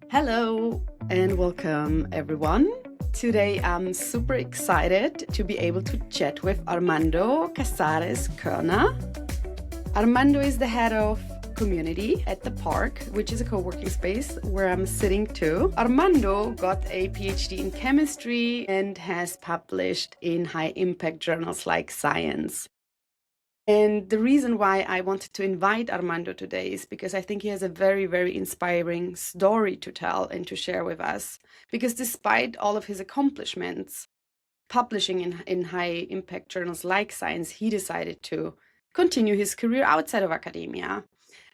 Hello and welcome everyone. Today I'm super excited to be able to chat with Armando Casares-Körner. Armando is the head of community at the park, which is a co-working space where I'm sitting too. Armando got a PhD in chemistry and has published in high impact journals like Science. And the reason why I wanted to invite Armando today is because I think he has a very, very inspiring story to tell and to share with us. Because despite all of his accomplishments, publishing in high impact journals like Science, he decided to continue his career outside of academia.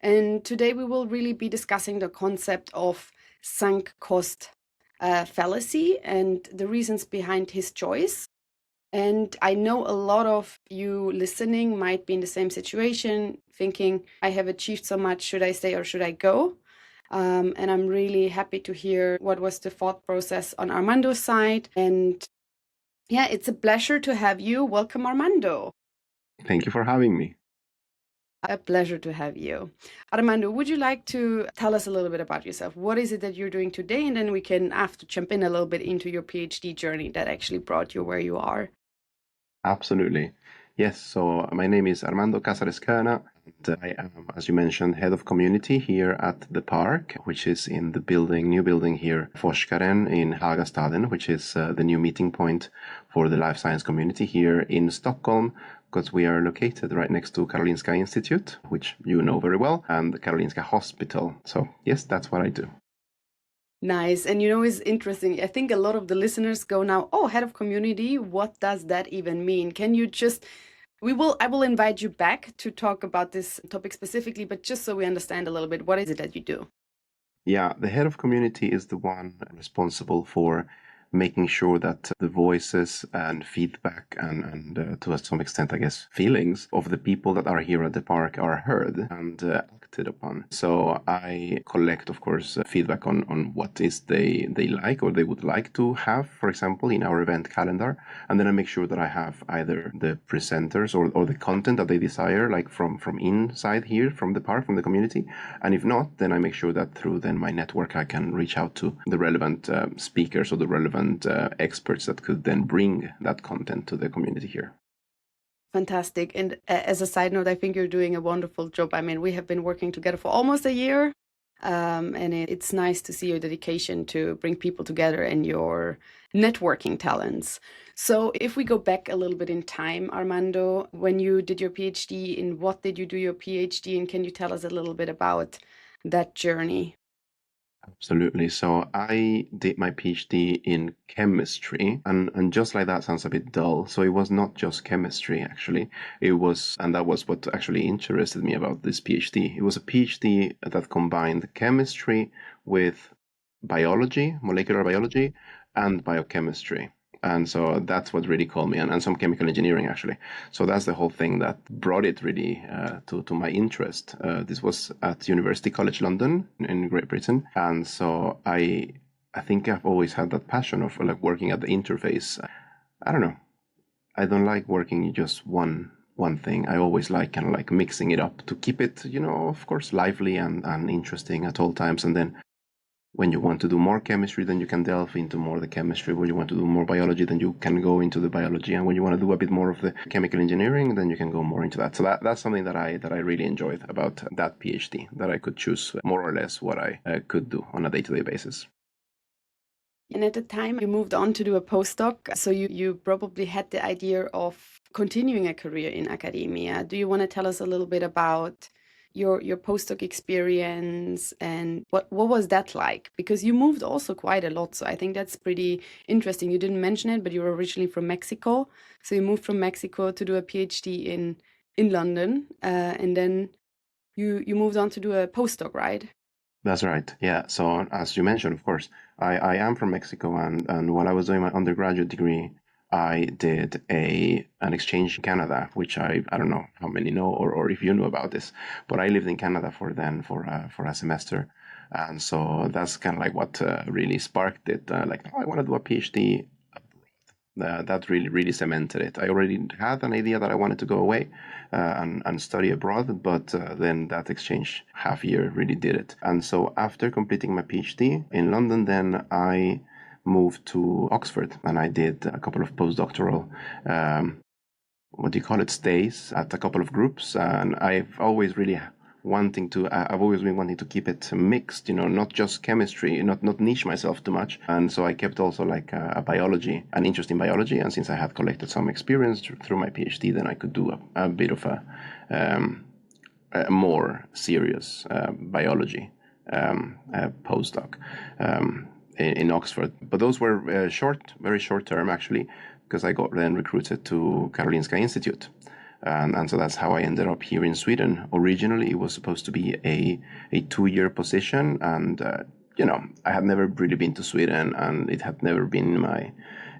And today we will really be discussing the concept of sunk cost fallacy and the reasons behind his choice. And I know a lot of you listening might be in the same situation, thinking, I have achieved so much, should I stay or should I go? And I'm really happy to hear what was the thought process on Armando's side. And yeah, it's a pleasure to have you. Welcome, Armando. Thank you for having me. A pleasure to have you. Armando, would you like to tell us a little bit about yourself? What is it that you're doing today? And then we can after jump in a little bit into your PhD journey that actually brought you where you are. Absolutely. Yes, so my name is Armando Casares-Körner, and I am, as you mentioned, head of community here at the park, which is in the new building here, Forskaren in Hagastaden, which is the new meeting point for the life science community here in Stockholm, because we are located right next to Karolinska Institute, which you know very well, and the Karolinska Hospital. So yes, that's what I do. Nice. And it's interesting. I think a lot of the listeners go now, oh, head of community, what does that even mean? Can you just, I will invite you back to talk about this topic specifically, but just so we understand a little bit, what is it that you do? Yeah, the head of community is the one responsible for making sure that the voices and feedback and to some extent, I guess, feelings of the people that are here at the park are heard and acted upon. So I collect, of course, feedback on what is they like or they would like to have, for example, in our event calendar. And then I make sure that I have either the presenters or the content that they desire, like from inside here, from the park, from the community. And if not, then I make sure that through then my network, I can reach out to the relevant speakers or the relevant experts that could then bring that content to the community here. Fantastic. And as a side note, I think you're doing a wonderful job. I mean, we have been working together for almost a year. And it's nice to see your dedication to bring people together and your networking talents. So if we go back a little bit in time, Armando, when you did your PhD, in what did you do your PhD? And can you tell us a little bit about that journey? Absolutely. So I did my PhD in chemistry, and just like that sounds a bit dull. So it was not just chemistry, actually. And that was what actually interested me about this PhD. It was a PhD that combined chemistry with biology, molecular biology, and biochemistry. And so that's what really called me, and some chemical engineering, actually. So that's the whole thing that brought it really to my interest. This was at University College London in Great Britain. And so I think I've always had that passion of like working at the interface. I don't know. I don't like working in just one thing. I always like kind of like mixing it up to keep it, of course, lively and interesting at all times. And then when you want to do more chemistry, then you can delve into more the chemistry. When you want to do more biology, then you can go into the biology. And when you want to do a bit more of the chemical engineering, then you can go more into that. So that's something that I really enjoyed about that PhD, that I could choose more or less what I could do on a day-to-day basis. And at the time you moved on to do a postdoc, so you probably had the idea of continuing a career in academia. Do you want to tell us a little bit about your postdoc experience and what was that like? Because you moved also quite a lot, so I think that's pretty interesting. You didn't mention it, but you were originally from Mexico, so you moved from Mexico to do a PhD in London, and then you moved on to do a postdoc, right? That's right. Yeah. So as you mentioned, of course, I am from Mexico, and while I was doing my undergraduate degree, I did an exchange in Canada, which I don't know how many know or if you know about this, but I lived in Canada for a semester, and so that's kind of like what really sparked it. Like, oh, I want to do a PhD abroad. That really cemented it. I already had an idea that I wanted to go away and study abroad, but then that exchange half year really did it. And so after completing my PhD in London, then I moved to Oxford and I did a couple of postdoctoral what do you call it, stays at a couple of groups. And I've always really I've always been wanting to keep it mixed, not just chemistry, not niche myself too much. And so I kept also like a biology, an interest in biology. And since I had collected some experience through my PhD, then I could do a bit of a more serious biology postdoc in Oxford. But those were very short term actually, because I got then recruited to Karolinska Institute. And so that's how I ended up here in Sweden. Originally, it was supposed to be a 2-year position, and I had never really been to Sweden, and it had never been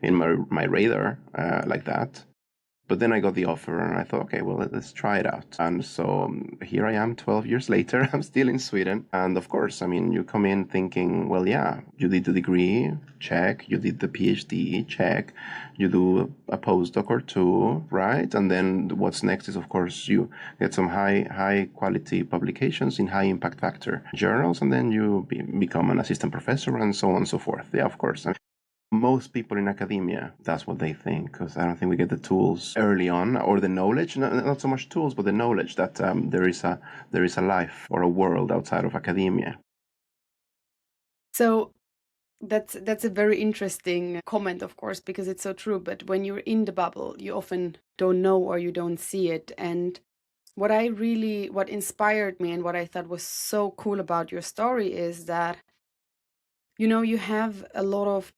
in my radar like that. But then I got the offer and I thought, okay, well, let's try it out. And so here I am 12 years later. I'm still in Sweden. And of course, I mean, you come in thinking, well, yeah, you did the degree, check. You did the PhD, check. You do a postdoc or two, right? And then what's next is, of course, you get some high quality publications in high impact factor journals. And then you become an assistant professor and so on and so forth. Yeah, of course. Most people in academia, that's what they think, because I don't think we get the tools early on, or the knowledge, not so much tools, but the knowledge that there is a life or a world outside of academia. So that's a very interesting comment, of course, because it's so true. But when you're in the bubble, you often don't know or you don't see it. And what inspired me and what I thought was so cool about your story is that, you have a lot of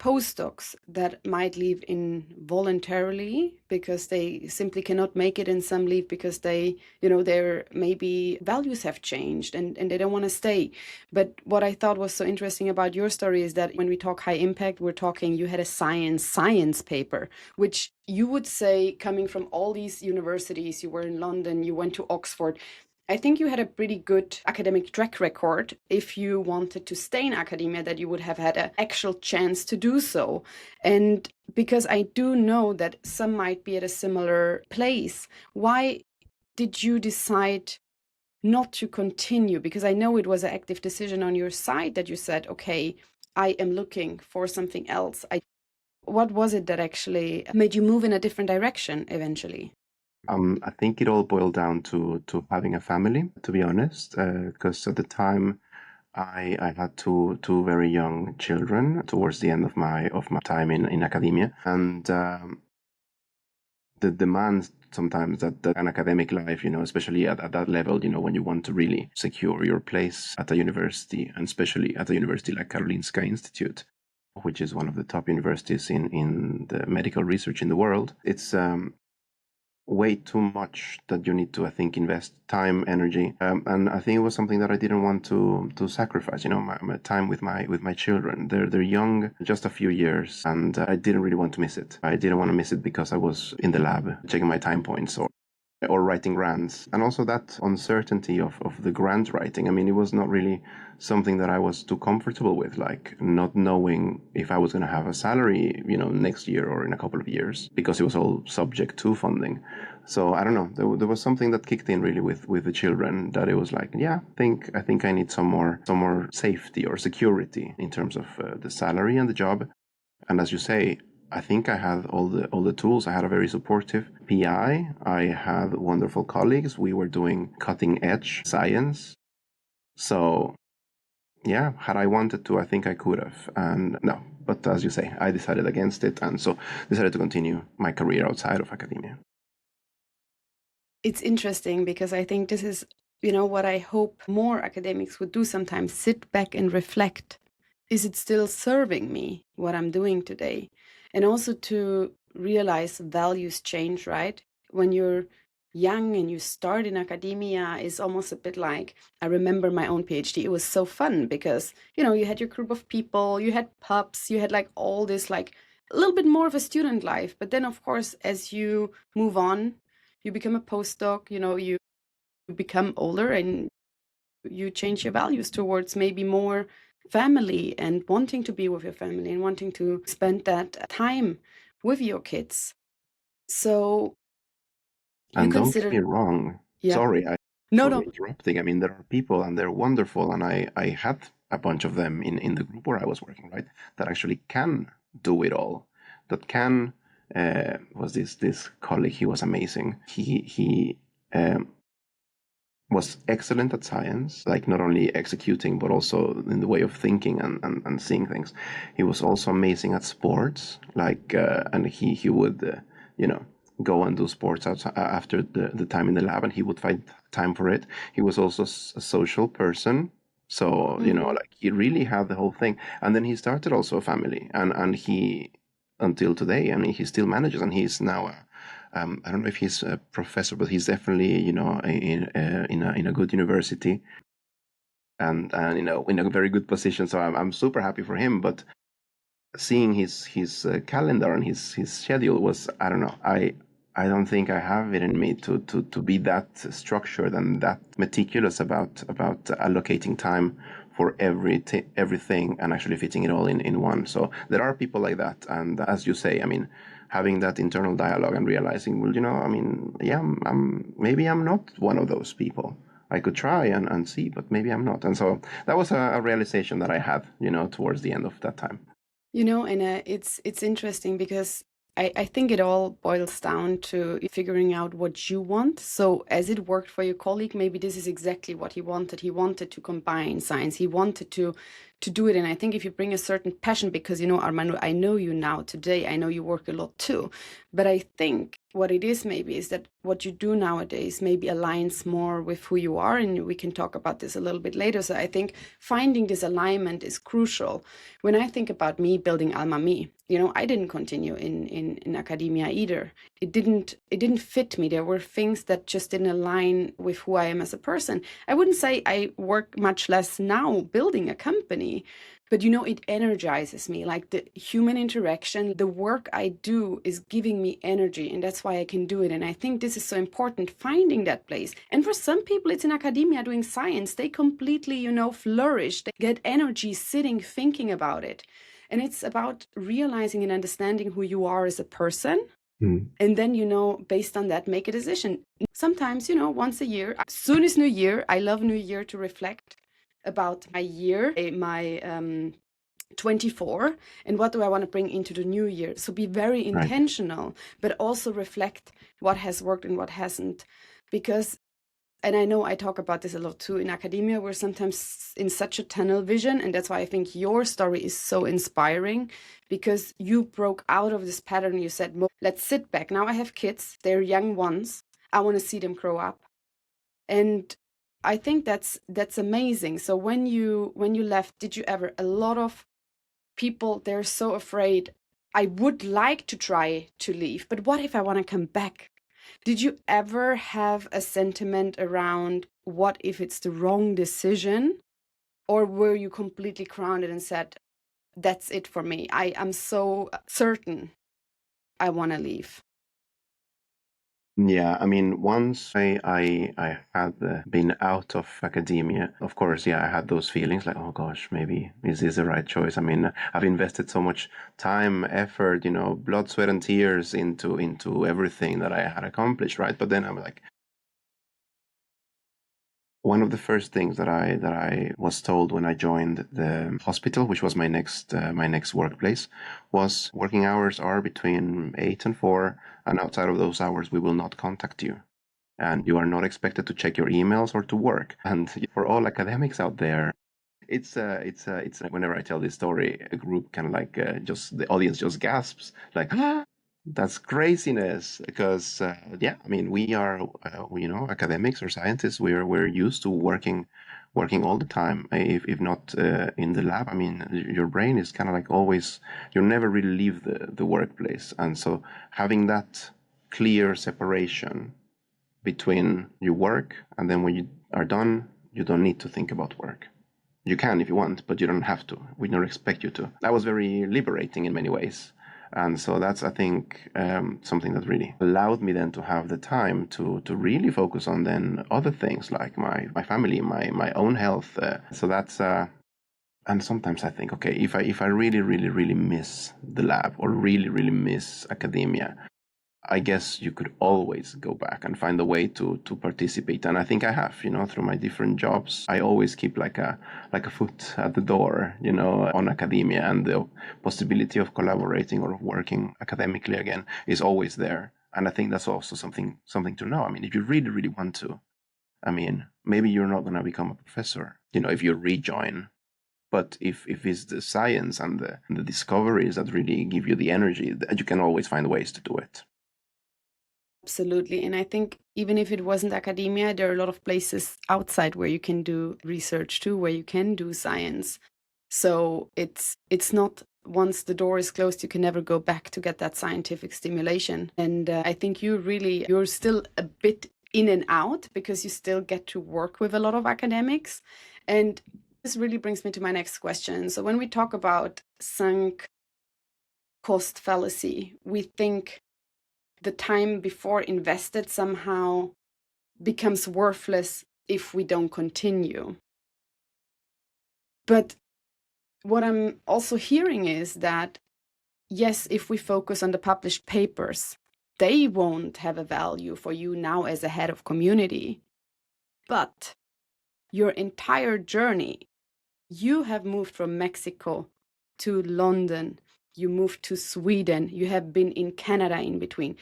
postdocs that might leave involuntarily because they simply cannot make it, and some leave because their maybe values have changed and they don't want to stay. But what I thought was so interesting about your story is that when we talk high impact, we're talking you had a science paper, which you would say, coming from all these universities, you were in London, you went to Oxford, I think you had a pretty good academic track record. If you wanted to stay in academia, that you would have had an actual chance to do so. And because I do know that some might be at a similar place, why did you decide not to continue? Because I know it was an active decision on your side that you said, okay, I am looking for something else. What was it that actually made you move in a different direction eventually? I think it all boiled down to having a family, to be honest, because at the time I had two very young children towards the end of my time in academia, and the demands sometimes that an academic life, especially at that level, when you want to really secure your place at a university, and especially at a university like Karolinska Institute, which is one of the top universities in the medical research in the world, it's way too much that you need to, I think, invest time, energy, and I think it was something that I didn't want to sacrifice. My time with my children. They're young, just a few years, and I didn't really want to miss it. I didn't want to miss it because I was in the lab checking my time points or writing grants, and also that uncertainty of the grant writing. I mean, it was not really something that I was too comfortable with, like not knowing if I was going to have a salary, next year or in a couple of years, because it was all subject to funding. So I don't know, there was something that kicked in really with the children, that it was like, yeah, I think I need some more safety or security in terms of the salary and the job. And as you say, I think I had all the tools. I had a very supportive PI. I had wonderful colleagues. We were doing cutting edge science. So yeah, had I wanted to, I think I could have. And no, but as you say, I decided against it, and so decided to continue my career outside of academia. It's interesting because I think this is, what I hope more academics would do sometimes: sit back and reflect. Is it still serving me, what I'm doing today? And also to realize values change, right? When you're young and you start in academia, is almost a bit like, I remember my own PhD. It was so fun because, you had your group of people, you had pubs, you had like all this, like a little bit more of a student life. But then, of course, as you move on, you become a postdoc, you become older and you change your values towards maybe more family and wanting to be with your family and wanting to spend that time with your kids. So you And don't get consider, me wrong. yeah, Sorry, no, for no, interrupting. I mean, there are people and they're wonderful, and I had a bunch of them in the group where I was working, right? That actually can do it all. That can was this colleague. He was amazing. He was excellent at science, like not only executing but also in the way of thinking and seeing things. He was also amazing at sports, like and he would you know go and do sports outside, after the time in the lab, and he would find time for it. He was also a social person, so mm, like he really had the whole thing. And then he started also a family, and he, until today, I mean, he still manages, and he's now I don't know if he's a professor, but he's definitely, in a good university, and in a very good position. So I'm super happy for him. But seeing his calendar and his schedule was, I don't know, I don't think I have it in me to be that structured and that meticulous about allocating time for everything and actually fitting it all in one. So there are people like that, and as you say, I mean, having that internal dialogue and realizing, well, I mean, yeah, maybe I'm not one of those people. I could try and see, but maybe I'm not. And so that was a realization that I had, towards the end of that time. and it's interesting because I think it all boils down to figuring out what you want. So as it worked for your colleague, maybe this is exactly what he wanted. He wanted to combine science. He wanted to do it. And I think if you bring a certain passion, because Armando, I know you now today, I know you work a lot too. But I think what it is maybe is that what you do nowadays maybe aligns more with who you are. And we can talk about this a little bit later. So I think finding this alignment is crucial. When I think about me building Alma Me, I didn't continue in academia either. It didn't fit me. There were things that just didn't align with who I am as a person. I wouldn't say I work much less now building a company, but it energizes me. Like the human interaction, the work I do is giving me energy, and that's why I can do it. And I think this is so important, finding that place. And for some people, it's in academia doing science. They completely, flourish. They get energy sitting, thinking about it. And it's about realizing and understanding who you are as a person. Mm. And then, based on that, make a decision. Sometimes, once a year, as soon as New Year, I love New Year to reflect about my year, my 24, and what do I want to bring into the new year. So be very Right. intentional, but also reflect what has worked and what hasn't. Because, and I know I talk about this a lot too in academia, we're sometimes in such a tunnel vision. And that's why I think your story is so inspiring, because you broke out of this pattern. You said, let's sit back. Now I have kids, they're young ones. I want to see them grow up. And I think that's amazing. So when you left, did you ever, a lot of people, they're so afraid, I would like to try to leave, but what if I want to come back? Did you ever have a sentiment around what if it's the wrong decision? Or were you completely grounded and said, that's it for me? I am so certain I want to leave. Yeah, I mean, once I had been out of academia, of course, yeah, I had those feelings like, oh gosh, maybe is this the right choice? I mean, I've invested so much time, effort, blood, sweat, and tears into everything that I had accomplished, right? But then I'm like, one of the first things that I was told when I joined the hospital, which was my next workplace, was working hours are between 8 and 4, and outside of those hours, we will not contact you, and you are not expected to check your emails or to work. And for all academics out there, it's whenever I tell this story, a group kind of like just the audience just gasps like, ah, that's craziness. Because yeah, I mean, we are academics or scientists, we're used to working all the time, if not in the lab. I mean, your brain is kind of like always, you never really leave the workplace. And so having that clear separation between your work, and then when you are done, you don't need to think about work. You can if you want, but you don't have to. We don't expect you to. That was very liberating in many ways. And so that's, I think, something that really allowed me then to have the time to really focus on then other things like my family, my own health. So that's And sometimes I think, okay, if I really, really, really miss the lab or really, really miss academia, I guess you could always go back and find a way to participate. And I think I have, through my different jobs, I always keep like a foot at the door, on academia, and the possibility of collaborating or of working academically again is always there. And I think that's also something to know. I mean, if you really, really want to, I mean, maybe you're not going to become a professor, if you rejoin. But if it's the science and the discoveries that really give you the energy, you can always find ways to do it. Absolutely. And I think even if it wasn't academia, there are a lot of places outside where you can do research too, where you can do science. So it's not, once the door is closed, you can never go back to get that scientific stimulation. And I think you're still a bit in and out because you still get to work with a lot of academics. And this really brings me to my next question. So when we talk about sunk cost fallacy, we think the time before invested somehow becomes worthless if we don't continue. But what I'm also hearing is that, yes, if we focus on the published papers, they won't have a value for you now as a head of community. But your entire journey, you have moved from Mexico to London, you moved to Sweden, you have been in Canada in between.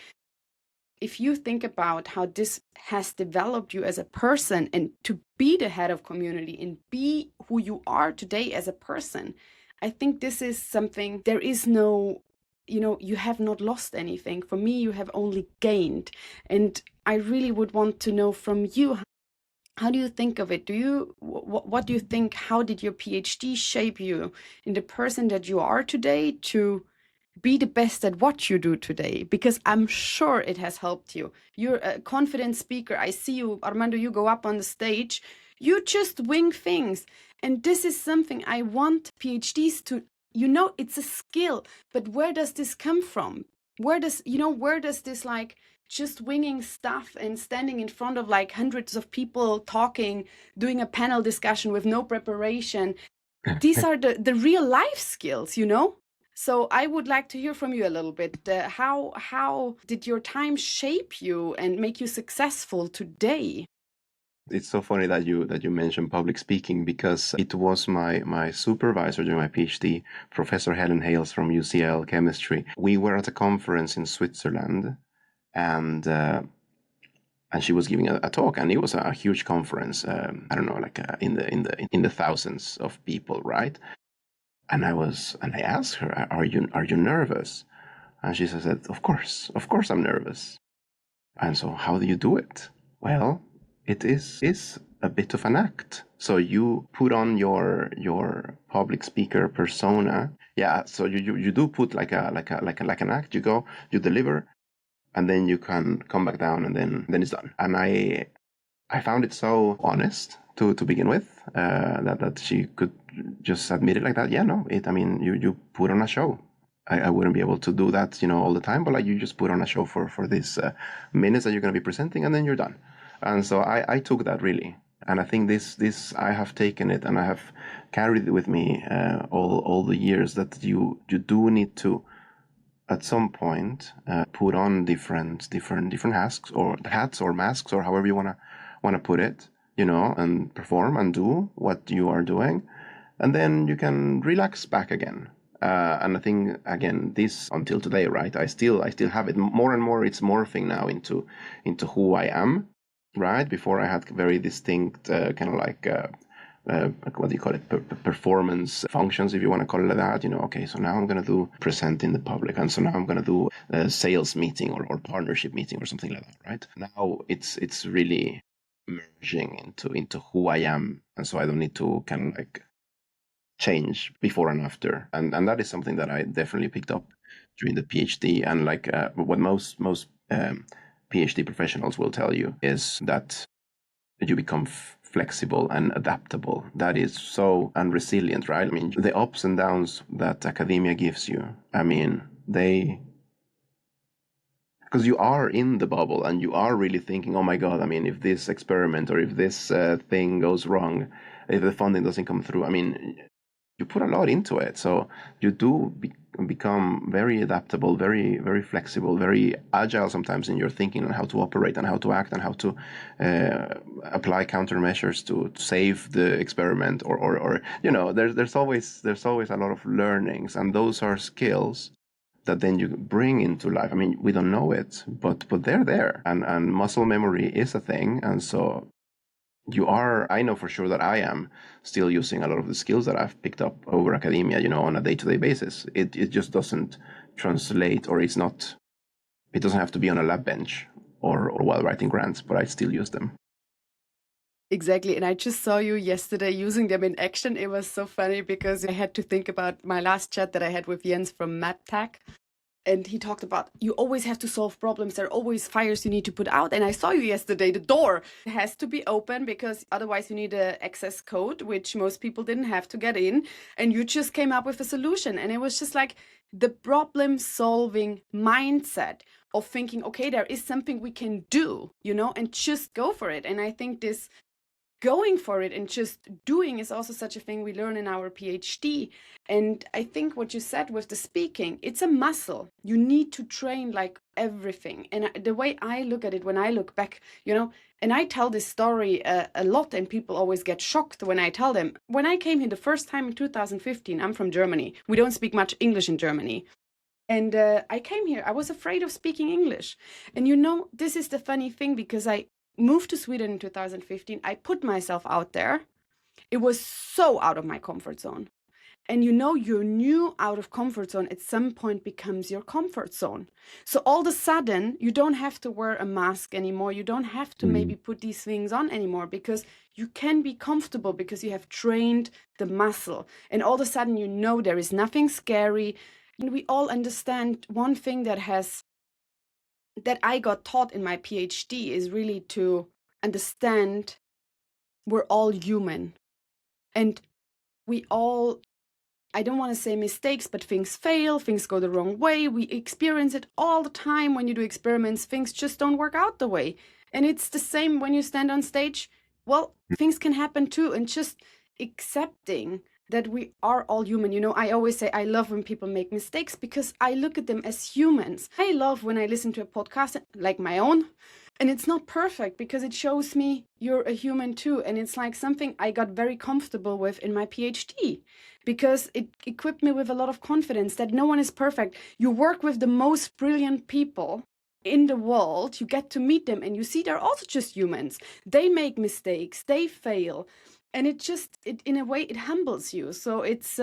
If you think about how this has developed you as a person, and to be the head of community and be who you are today as a person, I think this is something, there is no, you have not lost anything. For me, you have only gained. And I really would want to know from you, how do you think of it? What do you think? How did your PhD shape you in the person that you are today to be the best at what you do today? Because I'm sure it has helped you. You're a confident speaker. I see you, Armando, you go up on the stage, you just wing things. And this is something I want PhDs to, it's a skill, but where does this come from? Where does this, like, just winging stuff and standing in front of like hundreds of people talking, doing a panel discussion with no preparation, these are the real life skills, So I would like to hear from you a little bit. How did your time shape you and make you successful today? It's so funny that you mentioned public speaking, because it was my supervisor during my PhD, Professor Helen Hales from UCL Chemistry. We were at a conference in Switzerland, and she was giving a talk, and it was a huge conference. I don't know, like in the thousands of people, right? And I asked her, "Are you nervous?" And she said, of course I'm nervous." And so, how do you do it? Well, it is a bit of an act. So you put on your public speaker persona. Yeah. So you do put like an act. You go, you deliver, and then you can come back down, and then it's done. And I found it so honest to begin with, that she could just admit it like that. Yeah, no, I mean, you put on a show. I wouldn't be able to do that, all the time, but like, you just put on a show for these minutes that you're going to be presenting, and then you're done. And so I took that really, and I think this I have taken it, and I have carried it with me all the years, that you do need to, at some point, put on different hats or masks, or however you want to put it, and perform and do what you are doing, and then you can relax back again. And I think, again, this until today, right? I still have it more and more. It's morphing now into who I am, right? Before, I had very distinct kind of like what do you call it? Performance functions, if you want to call it that. Okay, so now I'm going to do present in the public, and so now I'm going to do a sales meeting or partnership meeting or something like that, right? Now it's really merging into who I am, and so I don't need to kind of like change before and after, and that is something that I definitely picked up during the PhD. And like what most PhD professionals will tell you is that you become flexible and adaptable. That is so, and resilient, right? I mean, the ups and downs that academia gives you, I mean, because you are in the bubble, and you are really thinking, oh my God, I mean, if this experiment or if this thing goes wrong, if the funding doesn't come through, I mean, you put a lot into it. So you do become very adaptable, very, very flexible, very agile sometimes in your thinking and how to operate and how to act and how to apply countermeasures to save the experiment or there's always a lot of learnings, and those are skills that then you bring into life. I mean, we don't know it, but they're there, and muscle memory is a thing, and so I know for sure that I am still using a lot of the skills that I've picked up over academia, on a day-to-day basis. It just doesn't translate, or it doesn't have to be on a lab bench or while writing grants, but I still use them. Exactly. And I just saw you yesterday using them in action. It was so funny because I had to think about my last chat that I had with Jens from MapTech. And he talked about you always have to solve problems. There are always fires you need to put out. And I saw you yesterday. The door has to be open because otherwise you need an access code, which most people didn't have to get in. And you just came up with a solution. And it was just like the problem solving mindset of thinking, okay, there is something we can do, and just go for it. And I think this going for it and just doing is also such a thing we learn in our PhD. And I think what you said with the speaking, it's a muscle. You need to train like everything. And the way I look at it, when I look back, and I tell this story a lot, and people always get shocked when I tell them. When I came here the first time in 2015, I'm from Germany. We don't speak much English in Germany. And I came here, I was afraid of speaking English. And this is the funny thing, because I moved to Sweden in 2015. I put myself out there. It was so out of my comfort zone. And your new out of comfort zone at some point becomes your comfort zone. So all of a sudden, you don't have to wear a mask anymore. You don't have to maybe put these things on anymore, because you can be comfortable because you have trained the muscle. And all of a sudden, there is nothing scary. And we all understand one thing that I got taught in my PhD is really to understand we're all human. And we all, I don't want to say mistakes, but things fail, things go the wrong way. We experience it all the time when you do experiments. Things just don't work out the way. And it's the same when you stand on stage. Well, things can happen too. And just accepting that we are all human. I always say I love when people make mistakes because I look at them as humans. I love when I listen to a podcast like my own, and it's not perfect because it shows me you're a human too. And it's like something I got very comfortable with in my PhD, because it equipped me with a lot of confidence that no one is perfect. You work with the most brilliant people in the world, you get to meet them, and you see they're also just humans. They make mistakes, they fail. And it in a way, it humbles you. So it's,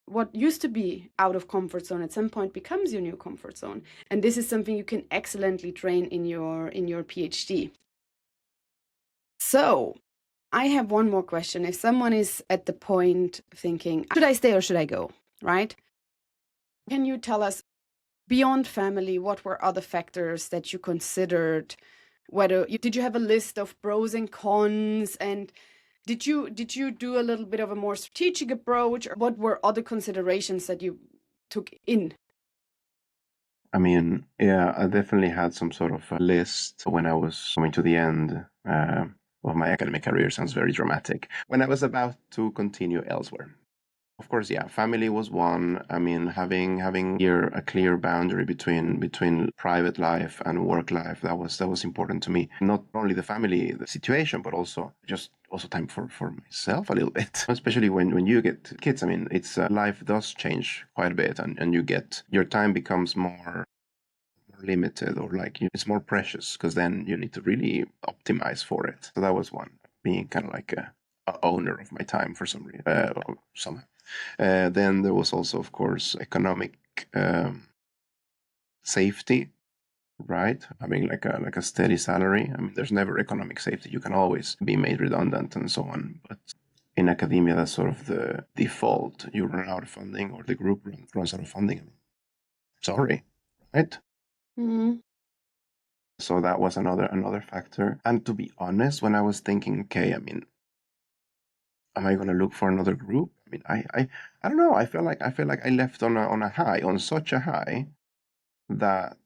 what used to be out of comfort zone at some point becomes your new comfort zone. And this is something you can excellently train in your PhD. So I have one more question. If someone is at the point thinking, should I stay or should I go? Right? Can you tell us, beyond family, what were other factors that you considered? Did you have a list of pros and cons, and did you do a little bit of a more strategic approach, or what were other considerations that you took in? I mean, yeah, I definitely had some sort of a list when I was coming to the end of my academic career. Sounds very dramatic. When I was about to continue elsewhere. Of course, yeah, family was one. I mean, having here a clear boundary between private life and work life, that was important to me. Not only the family, the situation, but also time for myself a little bit. Especially when you get kids. I mean, it's life does change quite a bit, and your time becomes more limited, or like it's more precious, because then you need to really optimize for it. So that was one, being kind of like a owner of my time for some reason, somehow. Then there was also, of course, economic safety, right? Having like a steady salary. I mean, there's never economic safety. You can always be made redundant and so on. But in academia, that's sort of the default. You run out of funding, or the group runs out of funding. I mean, sorry, right? Mm-hmm. So that was another factor. And to be honest, when I was thinking, okay, I mean, am I gonna look for another group? I mean, I don't know. I feel like I left on a high, on such a high, that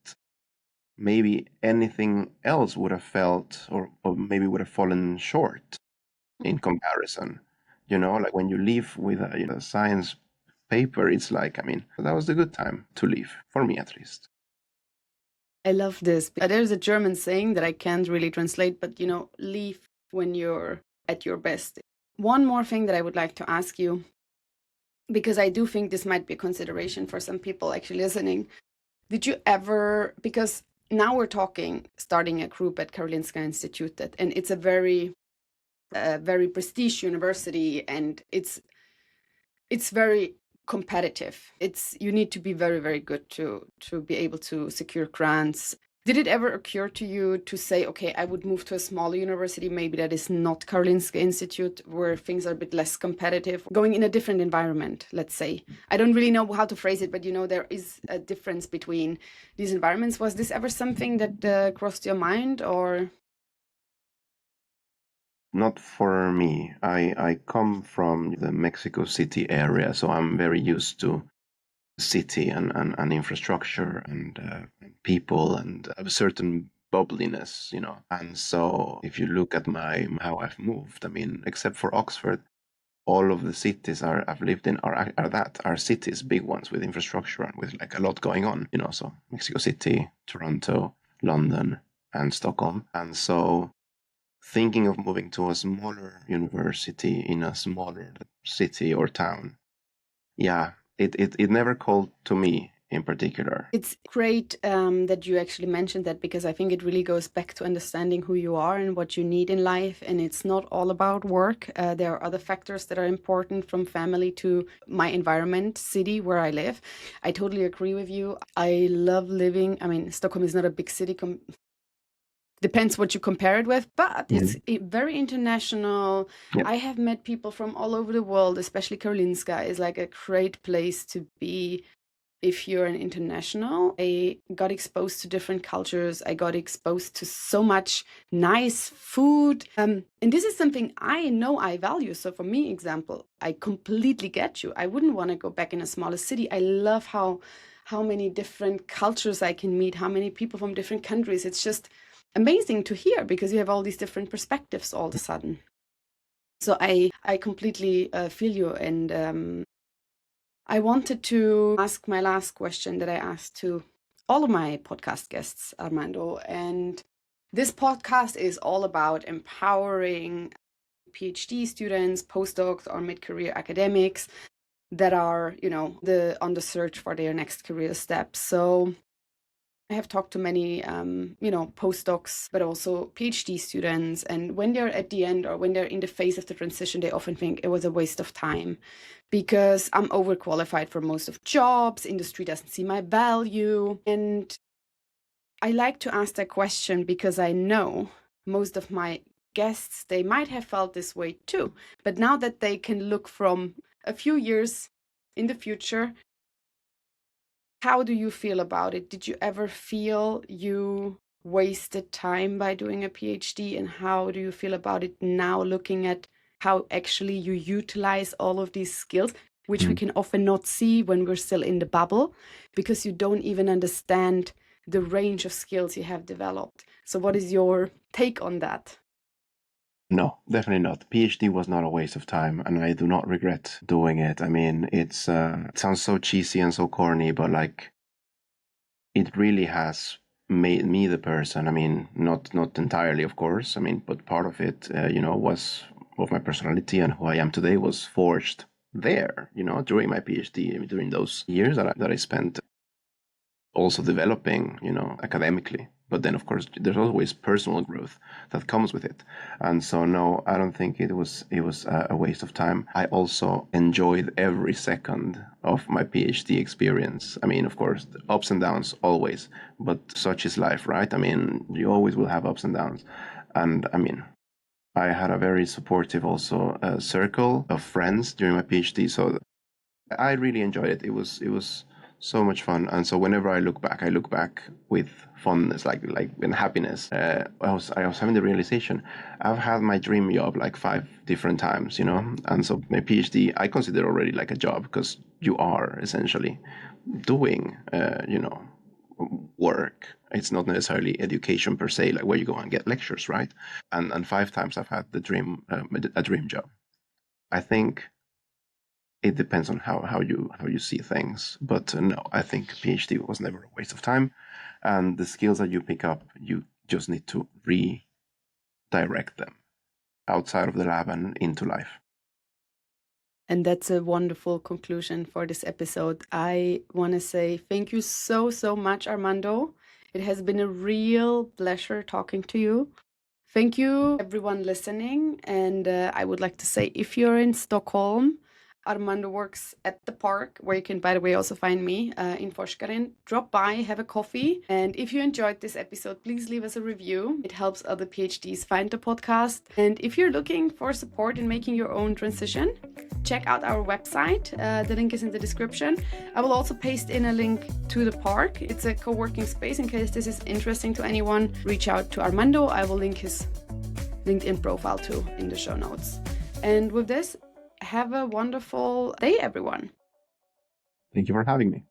maybe anything else would have felt, or maybe would have fallen short in comparison. like when you leave with a science paper, it's like, that was a good time to leave, for me at least. I love this. There's a German saying that I can't really translate, but leave when you're at your best. One more thing that I would like to ask you, because I do think this might be a consideration for some people actually listening. Did you ever, because now we're talking starting a group at Karolinska Institutet, and it's a very prestige university, and it's very competitive. You need to be very, very good to be able to secure grants. Did it ever occur to you to say, okay, I would move to a smaller university, maybe that is not Karolinska Institute, where things are a bit less competitive, going in a different environment, let's say? I don't really know how to phrase it, but there is a difference between these environments. Was this ever something that crossed your mind, or? Not for me. I come from the Mexico City area, so I'm very used to city and infrastructure and people and a certain bubbliness, And so if you look at how I've moved, except for Oxford, all of the cities I've lived in are cities, big ones with infrastructure and with like a lot going on, So Mexico City, Toronto, London, and Stockholm. And so thinking of moving to a smaller university in a smaller city or town, yeah, it never called to me in particular. It's great that you actually mentioned that, because I think it really goes back to understanding who you are and what you need in life. And it's not all about work. There are other factors that are important, from family to my environment, city where I live. I totally agree with you. I love living. Stockholm is not a big city. Depends what you compare it with, but it's very international. Yep. I have met people from all over the world, especially Karolinska is like a great place to be if you're an international. I got exposed to different cultures. I got exposed to so much nice food. And this is something I know I value. So for me, example, I completely get you. I wouldn't want to go back in a smaller city. I love how many different cultures I can meet, how many people from different countries. It's just amazing to hear, because you have all these different perspectives all of a sudden. So I completely feel you. And I wanted to ask my last question that I asked to all of my podcast guests, Armando. And this podcast is all about empowering PhD students, postdocs, or mid-career academics that are, on the search for their next career step. So I have talked to many, postdocs, but also PhD students. And when they're at the end, or when they're in the phase of the transition, they often think it was a waste of time because I'm overqualified for most of jobs. Industry doesn't see my value. And I like to ask that question because I know most of my guests, they might have felt this way too. But now that they can look from a few years in the future, how do you feel about it? Did you ever feel you wasted time by doing a PhD? And how do you feel about it now, looking at how actually you utilize all of these skills, which we can often not see when we're still in the bubble, because you don't even understand the range of skills you have developed. So what is your take on that? No, definitely not. PhD was not a waste of time, and I do not regret doing it. It sounds so cheesy and so corny, but like, it really has made me the person. Not entirely, of course. But part of it, was of my personality, and who I am today was forged there. During my PhD, during those years that I spent also developing, academically. But then, of course, there's always personal growth that comes with it. And so, no, I don't think it was a waste of time. I also enjoyed every second of my PhD experience. Of course, ups and downs always, but such is life, right? You always will have ups and downs. And I had a very supportive also circle of friends during my PhD. So I really enjoyed it. It was so much fun, and so whenever I look back with fondness, like and happiness. I was having the realization, I've had my dream job like 5 different times, and so my PhD I consider already like a job, because you are essentially doing, work. It's not necessarily education per se, like where you go and get lectures, right? And 5 times I've had a dream job. I think it depends on how you see things. But no, I think PhD was never a waste of time. And the skills that you pick up, you just need to redirect them outside of the lab and into life. And that's a wonderful conclusion for this episode. I want to say thank you so, so much, Armando. It has been a real pleasure talking to you. Thank you, everyone listening. And I would like to say, if you're in Stockholm, Armando works at the park, where you can, by the way, also find me in Forskaren. Drop by, have a coffee. And if you enjoyed this episode, please leave us a review. It helps other PhDs find the podcast. And if you're looking for support in making your own transition, check out our website. The link is in the description. I will also paste in a link to the park. It's a co-working space. In case this is interesting to anyone, reach out to Armando. I will link his LinkedIn profile too in the show notes. And with this, have a wonderful day, everyone. Thank you for having me.